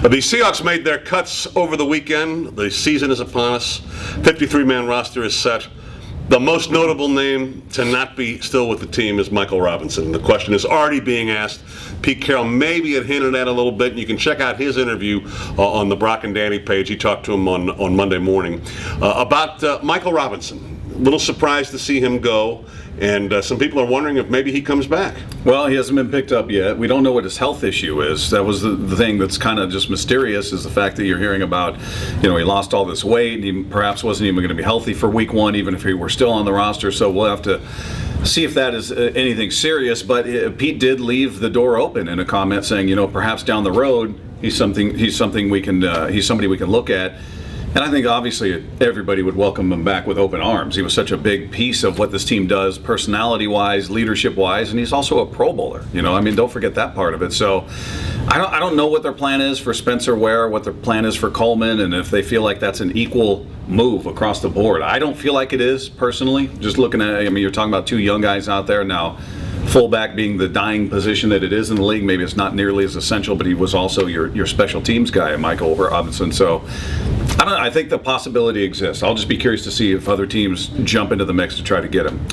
The Seahawks made their cuts over the weekend. The season is upon us. 53-man roster is set. The most notable name to not be still with the team is Michael Robinson. The question is already being asked. Pete Carroll maybe had hinted at a little bit. You can check out his interview on the Brock and Danny page. He talked to him on Monday morning about Michael Robinson. A little surprised to see him go. And some people are wondering if maybe he comes back. Well, he hasn't been picked up yet. We don't know what his health issue is. That was the thing that's kind of just mysterious, is the fact that you're hearing about, he lost all this weight and he perhaps wasn't even going to be healthy for week one, even if he were still on the roster. So we'll have to see if that is anything serious. But Pete did leave the door open in a comment saying, perhaps down the road he's somebody we can look at. And I think obviously everybody would welcome him back with open arms. He was such a big piece of what this team does, personality-wise, leadership-wise, and he's also a Pro Bowler. Don't forget that part of it. So I don't know what their plan is for Spencer Ware, what their plan is for Coleman, and if they feel like that's an equal move across the board. I don't feel like it is, personally. Just looking at, you're talking about two young guys out there now. Fullback being the dying position that it is in the league, maybe it's not nearly as essential, but he was also your special teams guy, Michael Robinson. So I think the possibility exists. I'll just be curious to see if other teams jump into the mix to try to get him.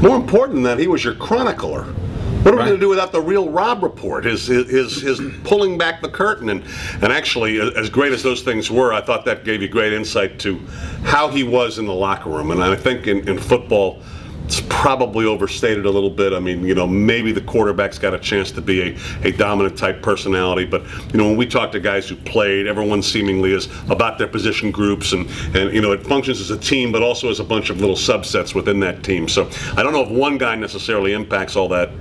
More important than that, he was your chronicler. What are we going to do without the real Rob report? His pulling back the curtain, and actually, as great as those things were, I thought that gave you great insight to how he was in the locker room. And I think in football, it's probably overstated a little bit. Maybe the quarterback's got a chance to be a dominant type personality, but when we talk to guys who played, everyone seemingly is about their position groups, and it functions as a team, but also as a bunch of little subsets within that team. So I don't know if one guy necessarily impacts all that,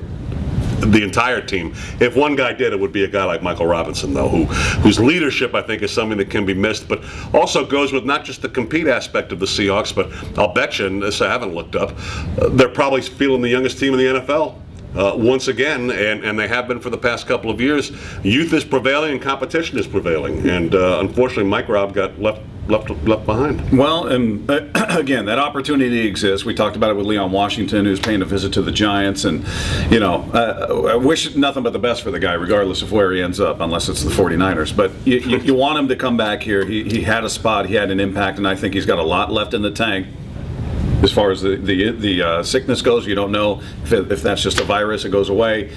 the entire team. If one guy did, it would be a guy like Michael Robinson, though, whose leadership, I think, is something that can be missed, but also goes with not just the compete aspect of the Seahawks, but I'll bet you, and this I haven't looked up, they're probably feeling the youngest team in the NFL. Once again, and they have been for the past couple of years. Youth is prevailing and competition is prevailing, and unfortunately Mike Rob got left behind. Well, and again, that opportunity exists. We talked about it with Leon Washington, who's paying a visit to the Giants, and I wish nothing but the best for the guy, regardless of where he ends up, unless it's the 49ers. But you want him to come back here. He had a spot, he had an impact, and I think he's got a lot left in the tank. As far as the sickness goes, you don't know if that's just a virus, it goes away.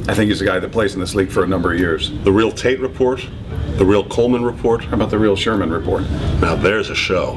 I think he's a guy that plays in this league for a number of years. The real Tate report? The real Coleman report? How about the real Sherman report? Now there's a show.